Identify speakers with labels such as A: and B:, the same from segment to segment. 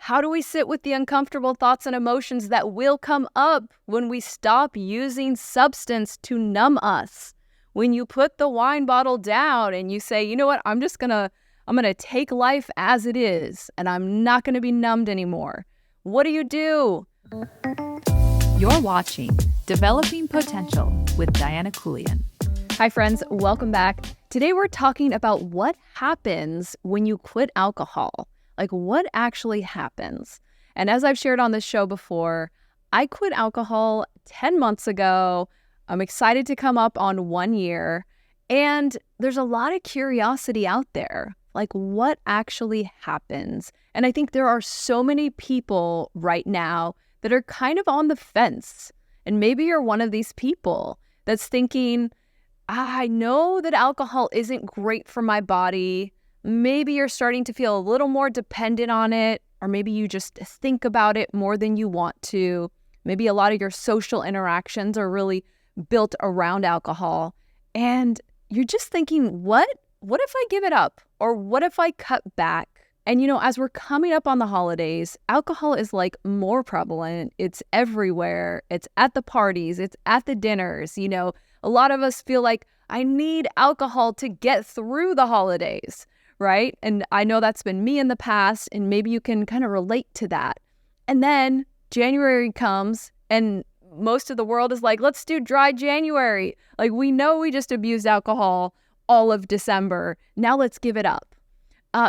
A: How do we sit with the uncomfortable thoughts and emotions that will come up when we stop using substance to numb us? When you put the wine bottle down and you say, you know what, I'm gonna take life as it is and I'm not gonna be numbed anymore. What do?
B: You're watching Developing Potential with Diana Keuilian.
A: Hi friends, welcome back. Today we're talking about what happens when you quit alcohol. Like what actually happens? And as I've shared on this show before, I quit alcohol 10 months ago. I'm excited to come up on 1 year. And there's a lot of curiosity out there. Like what actually happens? And I think there are so many people right now that are kind of on the fence. And maybe you're one of these people that's thinking, I know that alcohol isn't great for my body. Maybe you're starting to feel a little more dependent on it, or maybe you just think about it more than you want to. Maybe a lot of your social interactions are really built around alcohol. And you're just thinking, what if I give it up? Or what if I cut back? And as we're coming up on the holidays, alcohol is like more prevalent. It's everywhere. It's at the parties. It's at the dinners. A lot of us feel like I need alcohol to get through the holidays, right? And I know that's been me in the past, and maybe you can kind of relate to that. And then January comes and most of the world is like, let's do dry January. Like we know we just abused alcohol all of December. Now let's give it up.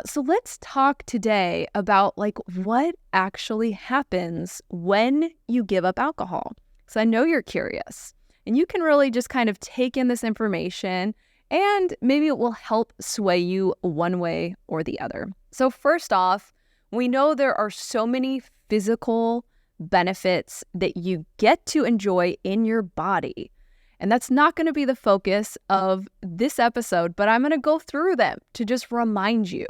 A: So let's talk today about like what actually happens when you give up alcohol. So I know you're curious and you can really just kind of take in this information and maybe it will help sway you one way or the other. So first off, we know there are so many physical benefits that you get to enjoy in your body. And that's not going to be the focus of this episode, but I'm going to go through them to just remind you.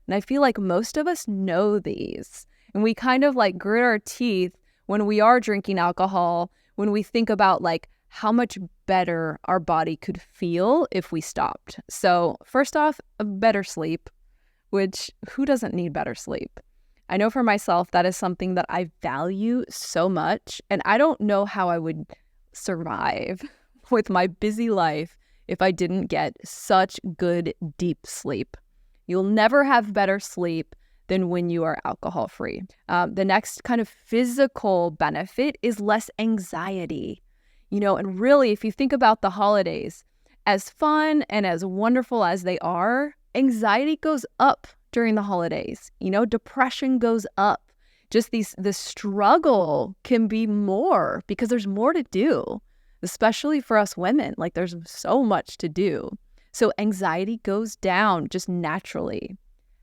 A: And I feel like most of us know these. And we kind of like grit our teeth when we are drinking alcohol, when we think about like how much better our body could feel if we stopped. So first off, a better sleep, which who doesn't need better sleep? I know for myself, that is something that I value so much. And I don't know how I would survive with my busy life if I didn't get such good, deep sleep. You'll never have better sleep than when you are alcohol free. The next kind of physical benefit is less anxiety. And really, if you think about the holidays, as fun and as wonderful as they are, anxiety goes up during the holidays. Depression goes up. Just the struggle can be more because there's more to do, especially for us women. Like there's so much to do. So anxiety goes down just naturally.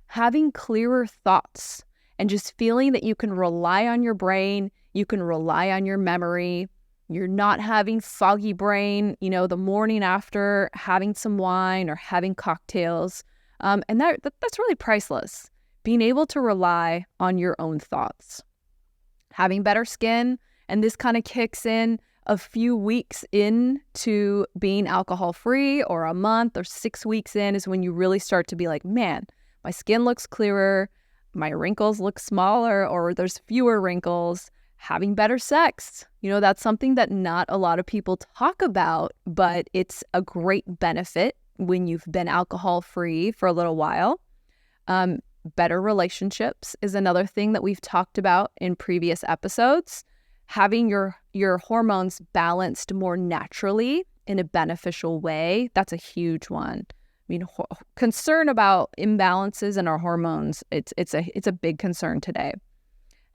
A: Having clearer thoughts and just feeling that you can rely on your brain, you can rely on your memory. You're not having foggy brain, the morning after having some wine or having cocktails. And that's really priceless. Being able to rely on your own thoughts. Having better skin, and this kind of kicks in a few weeks into being alcohol-free, or a month or 6 weeks in is when you really start to be like, man, my skin looks clearer, my wrinkles look smaller, or there's fewer wrinkles. Having better sex, that's something that not a lot of people talk about, but it's a great benefit when you've been alcohol-free for a little while. Better relationships is another thing that we've talked about in previous episodes. Having your hormones balanced more naturally in a beneficial way, that's a huge one. Concern about imbalances in our hormones, it's a big concern today.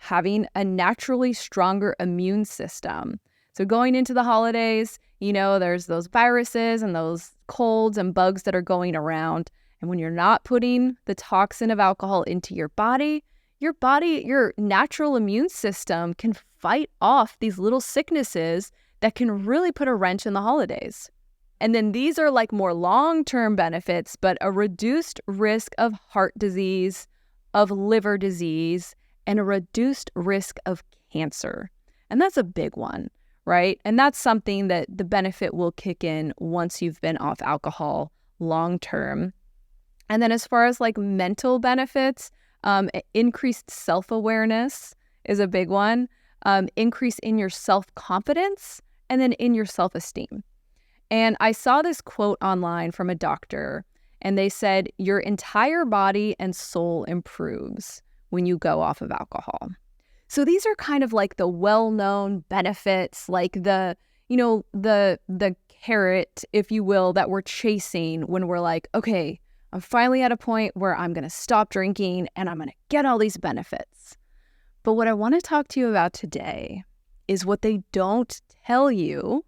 A: Having a naturally stronger immune system. So going into the holidays, there's those viruses and those colds and bugs that are going around. And when you're not putting the toxin of alcohol into your body, your natural immune system can fight off these little sicknesses that can really put a wrench in the holidays. And then these are like more long-term benefits, but a reduced risk of heart disease, of liver disease, and a reduced risk of cancer. And that's a big one, right? And that's something that the benefit will kick in once you've been off alcohol long-term. And then as far as like mental benefits, Increased self-awareness is a big one. Increase in your self-confidence, and then in your self-esteem. And I saw this quote online from a doctor, and they said, your entire body and soul improves when you go off of alcohol. So these are kind of like the well-known benefits, like the carrot, if you will, that we're chasing when we're like, okay, I'm finally at a point where I'm going to stop drinking and I'm going to get all these benefits. But what I want to talk to you about today is what they don't tell you,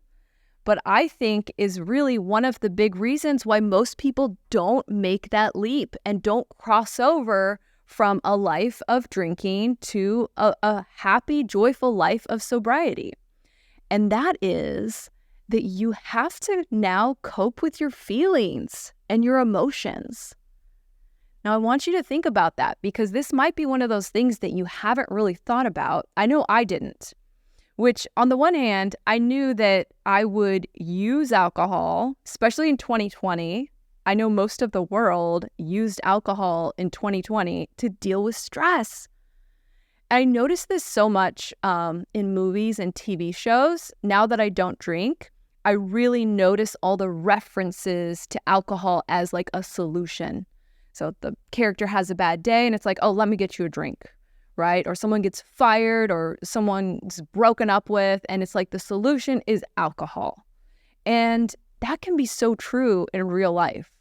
A: but I think is really one of the big reasons why most people don't make that leap and don't cross over from a life of drinking to a happy, joyful life of sobriety. And that is that you have to now cope with your feelings and your emotions. Now, I want you to think about that because this might be one of those things that you haven't really thought about. I know I didn't, which on the one hand, I knew that I would use alcohol, especially in 2020. I know most of the world used alcohol in 2020 to deal with stress. I noticed this so much in movies and TV shows. Now that I don't drink, I really notice all the references to alcohol as like a solution. So the character has a bad day and it's like, oh, let me get you a drink, right? Or someone gets fired or someone's broken up with, and it's like the solution is alcohol. And that can be so true in real life.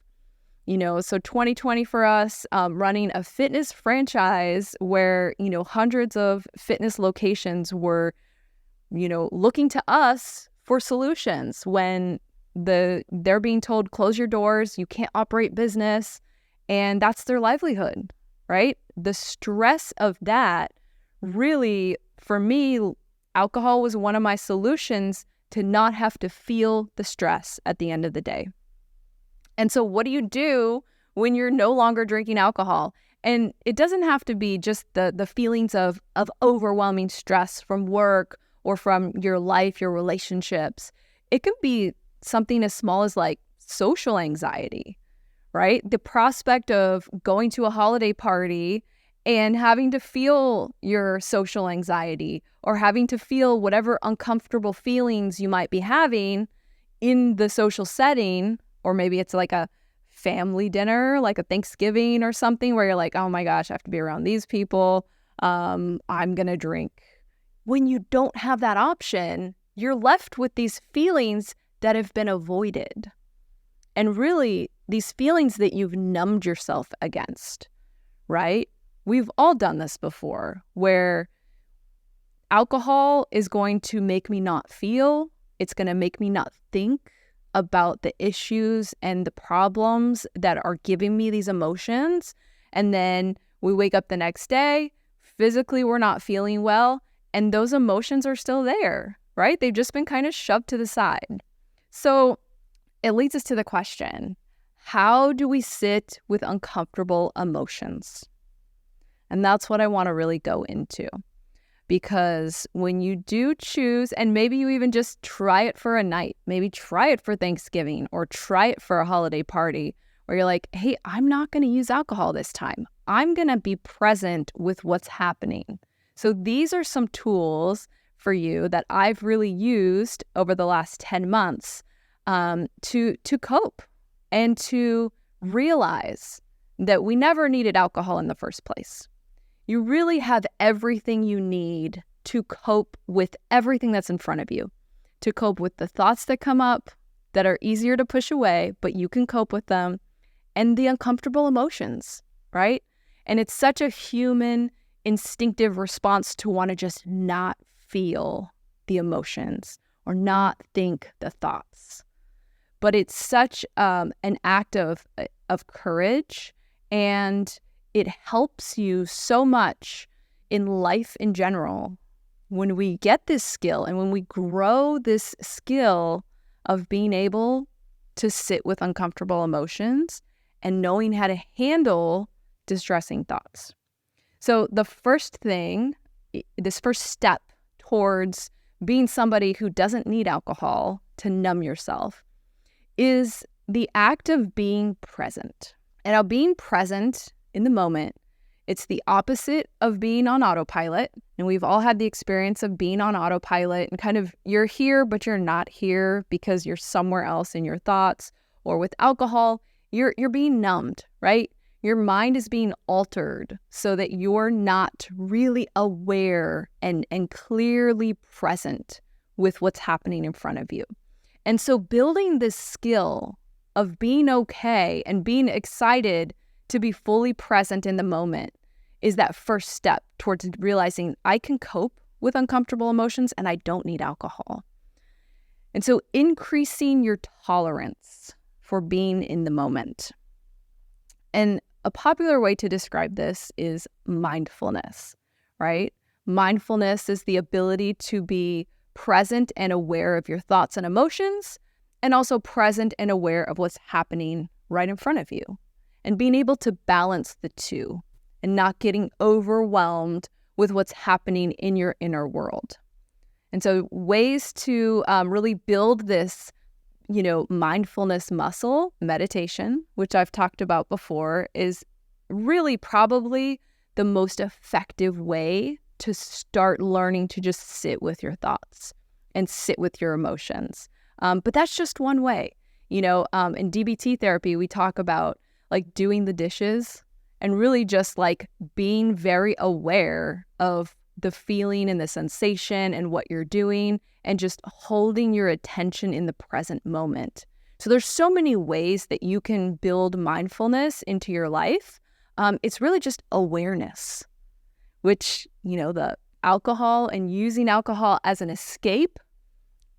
A: So 2020 for us, running a fitness franchise where, hundreds of fitness locations were, looking to us for solutions when they're being told, close your doors, you can't operate business, and that's their livelihood, right? The stress of that really, for me, alcohol was one of my solutions to not have to feel the stress at the end of the day. And so what do you do when you're no longer drinking alcohol? And it doesn't have to be just the feelings of overwhelming stress from work or from your life, your relationships. It can be something as small as like social anxiety, right? The prospect of going to a holiday party and having to feel your social anxiety or having to feel whatever uncomfortable feelings you might be having in the social setting. Or maybe it's like a family dinner, like a Thanksgiving or something where you're like, oh my gosh, I have to be around these people. I'm going to drink. When you don't have that option, you're left with these feelings that have been avoided. And really, these feelings that you've numbed yourself against, right? We've all done this before, where alcohol is going to make me not feel. It's going to make me not think about the issues and the problems that are giving me these emotions. And then we wake up the next day, physically we're not feeling well, and those emotions are still there, right? They've just been kind of shoved to the side. So it leads us to the question, how do we sit with uncomfortable emotions? And that's what I want to really go into. Because when you do choose, and maybe you even just try it for a night, maybe try it for Thanksgiving or try it for a holiday party where you're like, hey, I'm not going to use alcohol this time. I'm going to be present with what's happening. So these are some tools for you that I've really used over the last 10 months to cope and to realize that we never needed alcohol in the first place. You really have everything you need to cope with everything that's in front of you, to cope with the thoughts that come up that are easier to push away, but you can cope with them, and the uncomfortable emotions, right? And it's such a human, instinctive response to want to just not feel the emotions or not think the thoughts. But it's such an act of courage, and it helps you so much in life in general when we get this skill and when we grow this skill of being able to sit with uncomfortable emotions and knowing how to handle distressing thoughts. So the first thing, this first step towards being somebody who doesn't need alcohol to numb yourself is the act of being present. And now being present in the moment It's the opposite of being on autopilot. And we've all had the experience of being on autopilot and kind of you're here, but you're not here because you're somewhere else in your thoughts. Or with alcohol, you're being numbed, right? Your mind is being altered so that you're not really aware and clearly present with what's happening in front of you. And so building this skill of being okay and being excited to be fully present in the moment is that first step towards realizing I can cope with uncomfortable emotions and I don't need alcohol. And so increasing your tolerance for being in the moment. And a popular way to describe this is mindfulness, right? Mindfulness is the ability to be present and aware of your thoughts and emotions, and also present and aware of what's happening right in front of you, and being able to balance the two and not getting overwhelmed with what's happening in your inner world. And so ways to really build this, mindfulness muscle, meditation, which I've talked about before, is really probably the most effective way to start learning to just sit with your thoughts and sit with your emotions. But that's just one way. In DBT therapy, we talk about like doing the dishes and really just like being very aware of the feeling and the sensation and what you're doing and just holding your attention in the present moment. So there's so many ways that you can build mindfulness into your life. It's really just awareness, which, the alcohol and using alcohol as an escape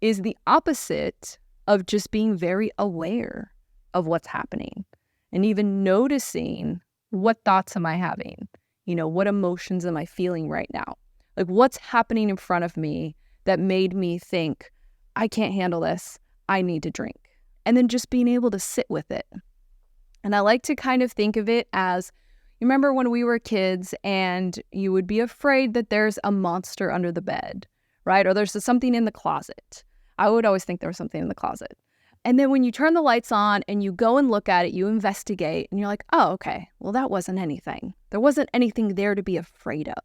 A: is the opposite of just being very aware of what's happening and even noticing what thoughts am I having? What emotions am I feeling right now? Like what's happening in front of me that made me think, I can't handle this, I need to drink. And then just being able to sit with it. And I like to kind of think of it as, you remember when we were kids and you would be afraid that there's a monster under the bed, right? Or there's something in the closet. I would always think there was something in the closet. And then when you turn the lights on and you go and look at it, you investigate and you're like, oh, okay, well, that wasn't anything. There wasn't anything there to be afraid of.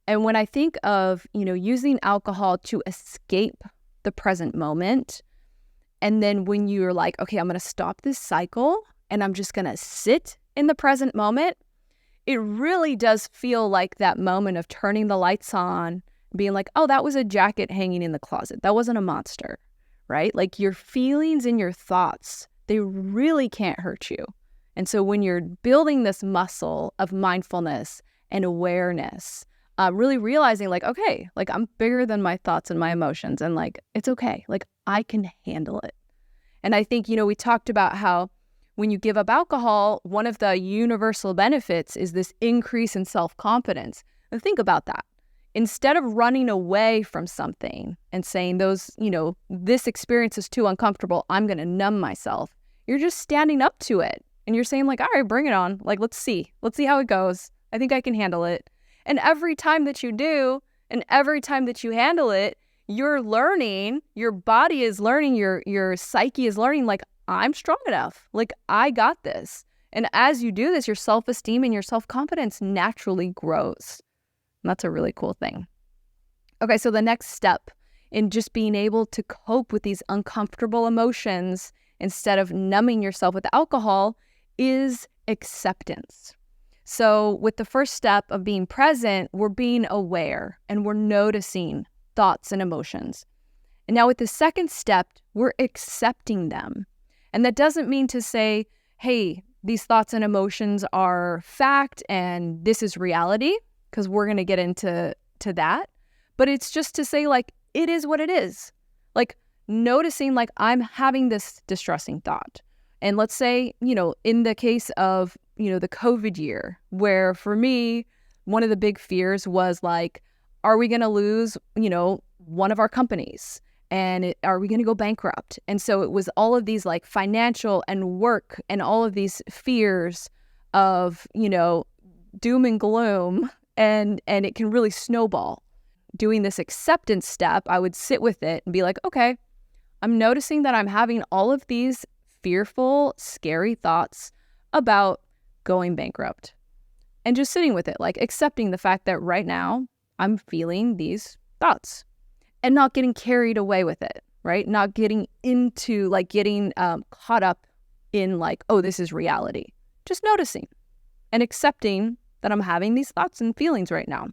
A: And when I think of, using alcohol to escape the present moment, and then when you're like, okay, I'm going to stop this cycle and I'm just going to sit in the present moment, it really does feel like that moment of turning the lights on, being like, oh, that was a jacket hanging in the closet. That wasn't a monster, right? Like your feelings and your thoughts, they really can't hurt you. And so when you're building this muscle of mindfulness and awareness, really realizing like, okay, like I'm bigger than my thoughts and my emotions and like, it's okay. Like I can handle it. And I think, we talked about how when you give up alcohol, one of the universal benefits is this increase in self-confidence. And think about that. Instead of running away from something and saying this experience is too uncomfortable, I'm going to numb myself. You're just standing up to it. And you're saying like, all right, bring it on. Like, let's see how it goes. I think I can handle it. And every time that you do, and every time that you handle it, you're learning, your body is learning, your psyche is learning, like, I'm strong enough. Like, I got this. And as you do this, your self-esteem and your self-confidence naturally grows. And that's a really cool thing. Okay, so the next step in just being able to cope with these uncomfortable emotions instead of numbing yourself with alcohol is acceptance. So with the first step of being present, we're being aware and we're noticing thoughts and emotions. And now with the second step, we're accepting them. And that doesn't mean to say, hey, these thoughts and emotions are fact and this is reality, because we're going to get into that. But it's just to say, like, it is what it is. Like, noticing, like, I'm having this distressing thought. And let's say, in the case of, the COVID year, where for me, one of the big fears was like, are we going to lose, one of our companies? And are we going to go bankrupt? And so it was all of these like financial and work and all of these fears of, doom and gloom. And it can really snowball. Doing this acceptance step, I would sit with it and be like, okay, I'm noticing that I'm having all of these fearful, scary thoughts about going bankrupt, and just sitting with it, like accepting the fact that right now I'm feeling these thoughts and not getting carried away with it, right? Not getting into getting caught up in oh, this is reality. Just noticing and accepting that I'm having these thoughts and feelings right now.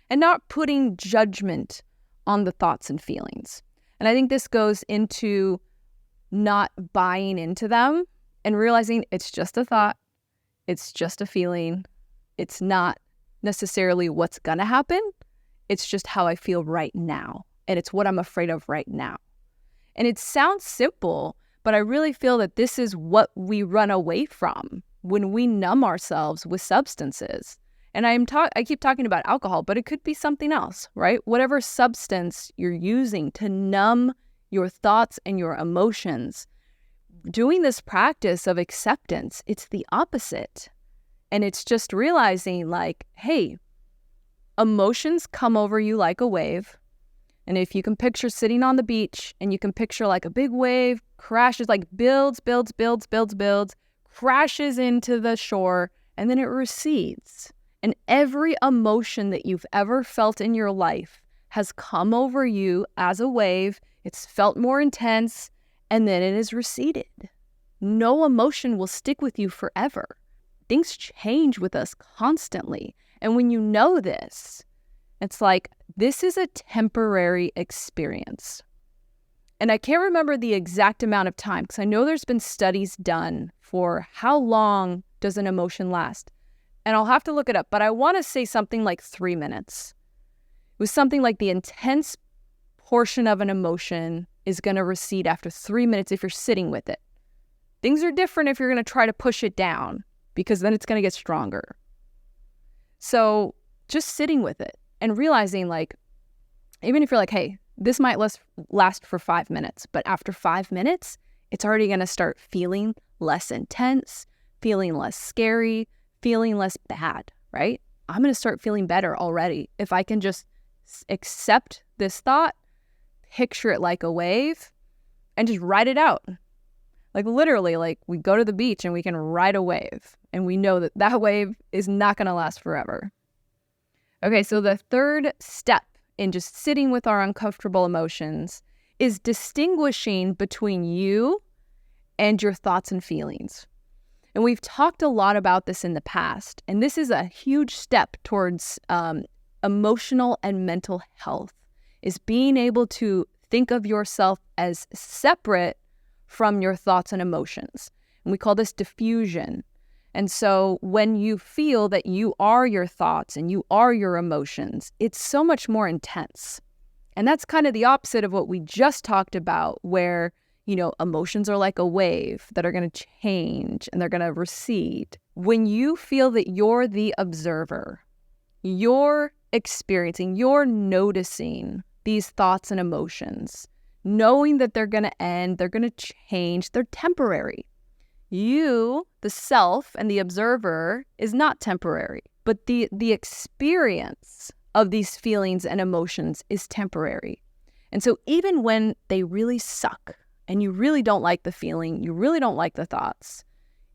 A: And not putting judgment on the thoughts and feelings. And I think this goes into not buying into them and realizing it's just a thought, it's just a feeling, it's not necessarily what's gonna happen, it's just how I feel right now, and it's what I'm afraid of right now. And it sounds simple, but I really feel that this is what we run away from when we numb ourselves with substances. And I keep talking about alcohol, but it could be something else, right? Whatever substance you're using to numb your thoughts and your emotions, doing this practice of acceptance, it's the opposite. And it's just realizing hey, emotions come over you like a wave. And if you can picture sitting on the beach and you can picture a big wave crashes, builds, crashes into the shore, and then it recedes. And every emotion that you've ever felt in your life has come over you as a wave. It's felt more intense, and then it is receded. No emotion will stick with you forever. Things change with us constantly. And when you know this, it's this is a temporary experience. And I can't remember the exact amount of time because I know there's been studies done for how long does an emotion last. And I'll have to look it up, but I want to say something like 3 minutes. It was something like the intense portion of an emotion is going to recede after 3 minutes if you're sitting with it. Things are different if you're going to try to push it down because then it's going to get stronger. So just sitting with it and realizing even if you're hey, this might last for 5 minutes, but after 5 minutes, it's already going to start feeling less intense, feeling less scary, feeling less bad, right? I'm going to start feeling better already if I can just accept this thought, picture it like a wave, and just ride it out. Literally, we go to the beach and we can ride a wave, and we know that that wave is not going to last forever. Okay, so the third step in just sitting with our uncomfortable emotions is distinguishing between you and your thoughts and feelings. And we've talked a lot about this in the past, and this is a huge step towards emotional and mental health, is being able to think of yourself as separate from your thoughts and emotions. And we call this diffusion. And so when you feel that you are your thoughts and you are your emotions, it's so much more intense. And that's kind of the opposite of what we just talked about, where emotions are like a wave that are going to change and they're going to recede. When you feel that you're the observer, you're experiencing, you're noticing these thoughts and emotions, knowing that they're going to end, they're going to change, they're temporary. You, the self and the observer, is not temporary, but the experience of these feelings and emotions is temporary. And so even when they really suck, and you really don't like the feeling, you really don't like the thoughts,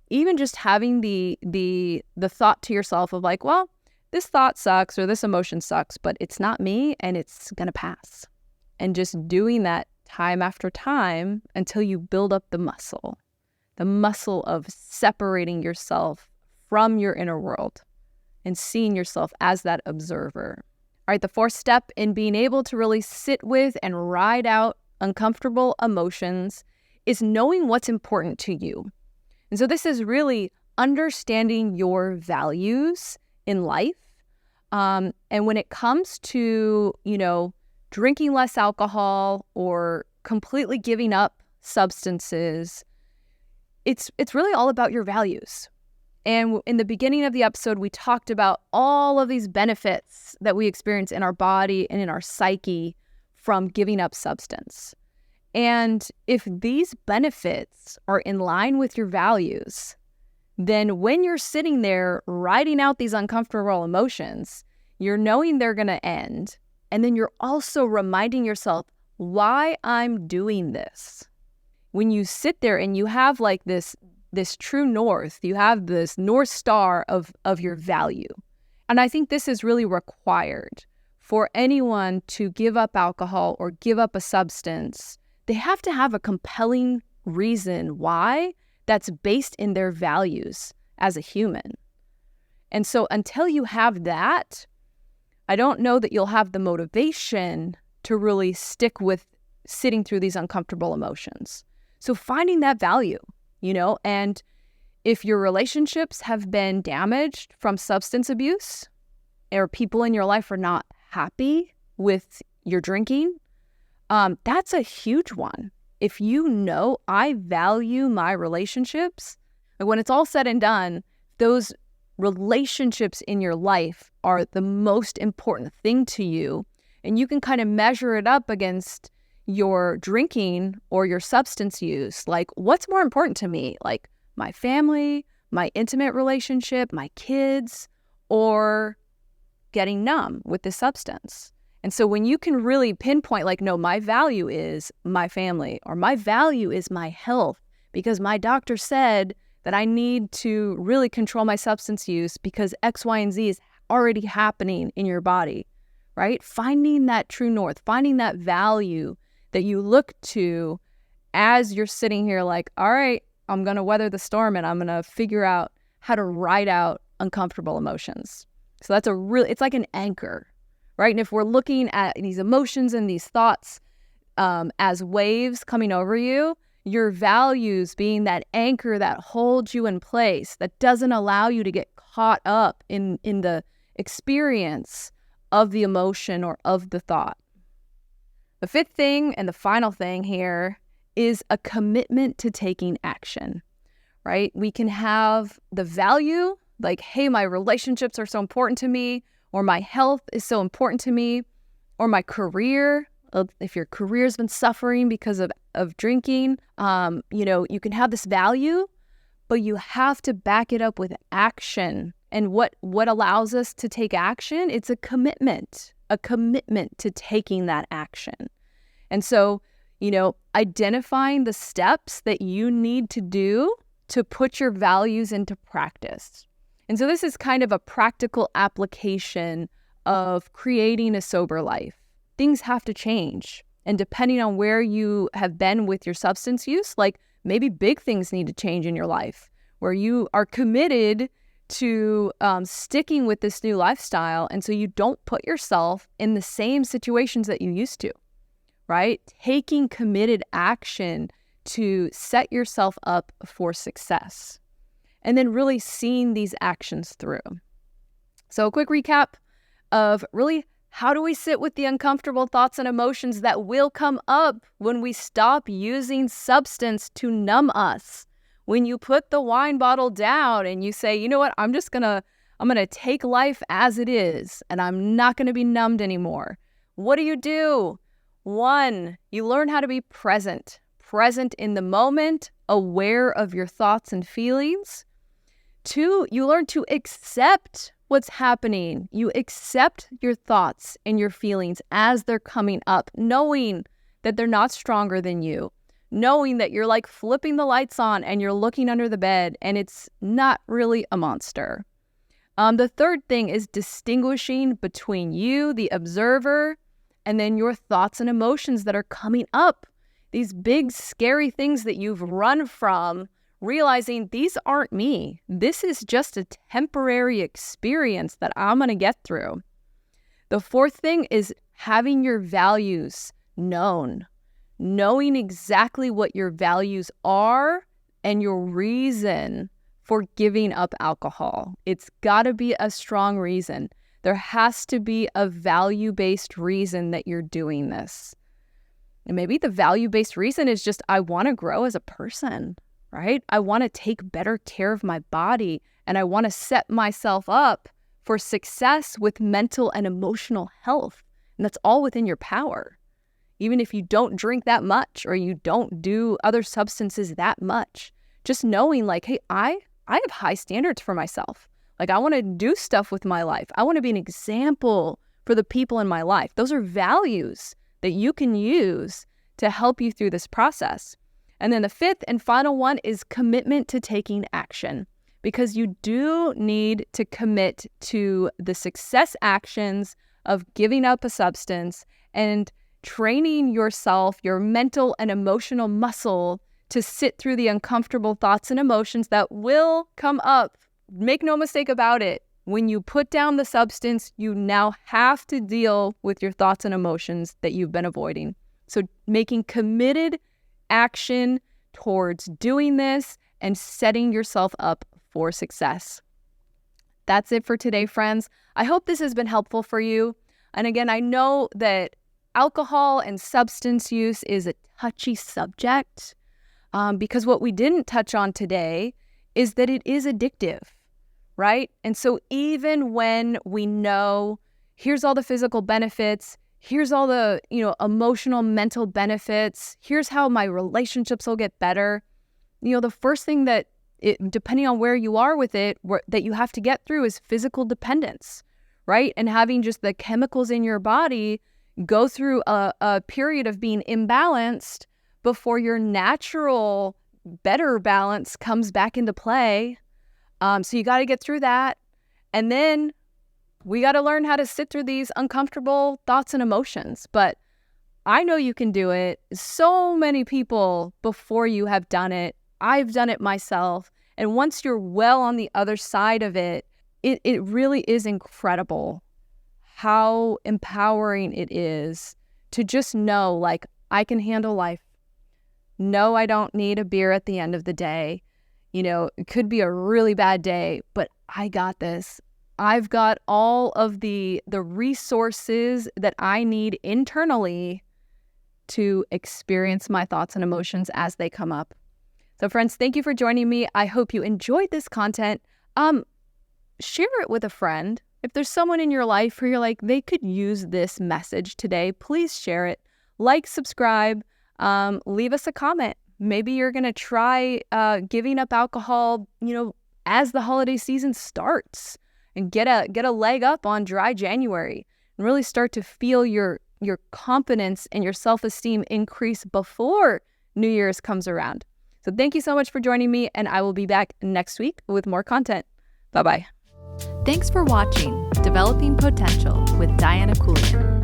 A: even just having the thought to yourself of well, this thought sucks or this emotion sucks, but it's not me and it's gonna pass. And just doing that time after time until you build up the muscle of separating yourself from your inner world and seeing yourself as that observer. All right, the fourth step in being able to really sit with and ride out uncomfortable emotions is knowing what's important to you. And so this is really understanding your values in life. And when it comes to, drinking less alcohol or completely giving up substances, it's really all about your values. And in the beginning of the episode, we talked about all of these benefits that we experience in our body and in our psyche from giving up substance. And if these benefits are in line with your values, then when you're sitting there writing out these uncomfortable emotions, you're knowing they're going to end. And then you're also reminding yourself why I'm doing this. When you sit there and you have this this true north. You have this North Star of your value. And I think this is really required for anyone to give up alcohol or give up a substance. They have to have a compelling reason why that's based in their values as a human. And so until you have that, I don't know that you'll have the motivation to really stick with sitting through these uncomfortable emotions. So finding that value, and if your relationships have been damaged from substance abuse, or people in your life are not happy with your drinking, that's a huge one. If I value my relationships, like when it's all said and done, those relationships in your life are the most important thing to you, and you can kind of measure it up against your drinking or your substance use. Like, what's more important to me? Like my family, my intimate relationship, my kids, or getting numb with the substance. And so when you can really pinpoint, like, no, my value is my family, or my value is my health, because my doctor said that I need to really control my substance use because X, Y, and Z is already happening in your body, right? Finding that true north, finding that value that you look to as you're sitting here like, all right, I'm going to weather the storm and I'm going to figure out how to ride out uncomfortable emotions. So that's it's like an anchor, right? And if we're looking at these emotions and these thoughts as waves coming over you, your values being that anchor that holds you in place, that doesn't allow you to get caught up in the experience of the emotion or of the thought. The fifth thing and the final thing here is a commitment to taking action, right? We can have the value, like, hey, my relationships are so important to me, or my health is so important to me, or my career. If your career's been suffering because of drinking, you can have this value, but you have to back it up with action. And what allows us to take action? It's a commitment to taking that action. And so, identifying the steps that you need to do to put your values into practice. And so this is kind of a practical application of creating a sober life. Things have to change. And depending on where you have been with your substance use, like maybe big things need to change in your life where you are committed to sticking with this new lifestyle. And so you don't put yourself in the same situations that you used to, right? Taking committed action to set yourself up for success. And then really seeing these actions through. So a quick recap of really how do we sit with the uncomfortable thoughts and emotions that will come up when we stop using substance to numb us. When you put the wine bottle down and you say, you know what, I'm going to take life as it is and I'm not going to be numbed anymore. What do? 1, you learn how to be present in the moment, aware of your thoughts and feelings. 2, you learn to accept what's happening. You accept your thoughts and your feelings as they're coming up, knowing that they're not stronger than you, knowing that you're like flipping the lights on and you're looking under the bed and it's not really a monster. The third thing is distinguishing between you, the observer, and then your thoughts and emotions that are coming up. These big, scary things that you've run from, realizing these aren't me. This is just a temporary experience that I'm going to get through. The fourth thing is having your values known, knowing exactly what your values are and your reason for giving up alcohol. It's got to be a strong reason. There has to be a value-based reason that you're doing this. And maybe the value-based reason is just, I want to grow as a person, right? I want to take better care of my body and I want to set myself up for success with mental and emotional health. And that's all within your power. Even if you don't drink that much or you don't do other substances that much, just knowing like, hey, I have high standards for myself. Like I want to do stuff with my life. I want to be an example for the people in my life. Those are values that you can use to help you through this process. And then the fifth and final one is commitment to taking action, because you do need to commit to the success actions of giving up a substance and training yourself, your mental and emotional muscle, to sit through the uncomfortable thoughts and emotions that will come up. Make no mistake about it. When you put down the substance, you now have to deal with your thoughts and emotions that you've been avoiding. So making committed action towards doing this and setting yourself up for success. That's it for today, friends. I hope this has been helpful for you. And again, I know that alcohol and substance use is a touchy subject because what we didn't touch on today is that it is addictive, right? And so even when we know here's all the physical benefits, here's all the, emotional, mental benefits, here's how my relationships will get better, the first thing that depending on where you are with it, that you have to get through is physical dependence, right? And having just the chemicals in your body go through a period of being imbalanced before your natural, better balance comes back into play. So you got to get through that. And then we got to learn how to sit through these uncomfortable thoughts and emotions. But I know you can do it. So many people before you have done it. I've done it myself. And once you're well on the other side of it, it really is incredible how empowering it is to just know, like, I can handle life. No, I don't need a beer at the end of the day. It could be a really bad day, but I got this. I've got all of the resources that I need internally to experience my thoughts and emotions as they come up. So friends, thank you for joining me. I hope you enjoyed this content. Share it with a friend. If there's someone in your life who you're like, they could use this message today, please share it. Like, subscribe, leave us a comment. Maybe you're going to try giving up alcohol, as the holiday season starts, and get a leg up on dry January and really start to feel your confidence and your self-esteem increase before New Year's comes around. So thank you so much for joining me, and I will be back next week with more content. Bye-bye.
B: Thanks for watching Developing Potential with Diana Keuilian.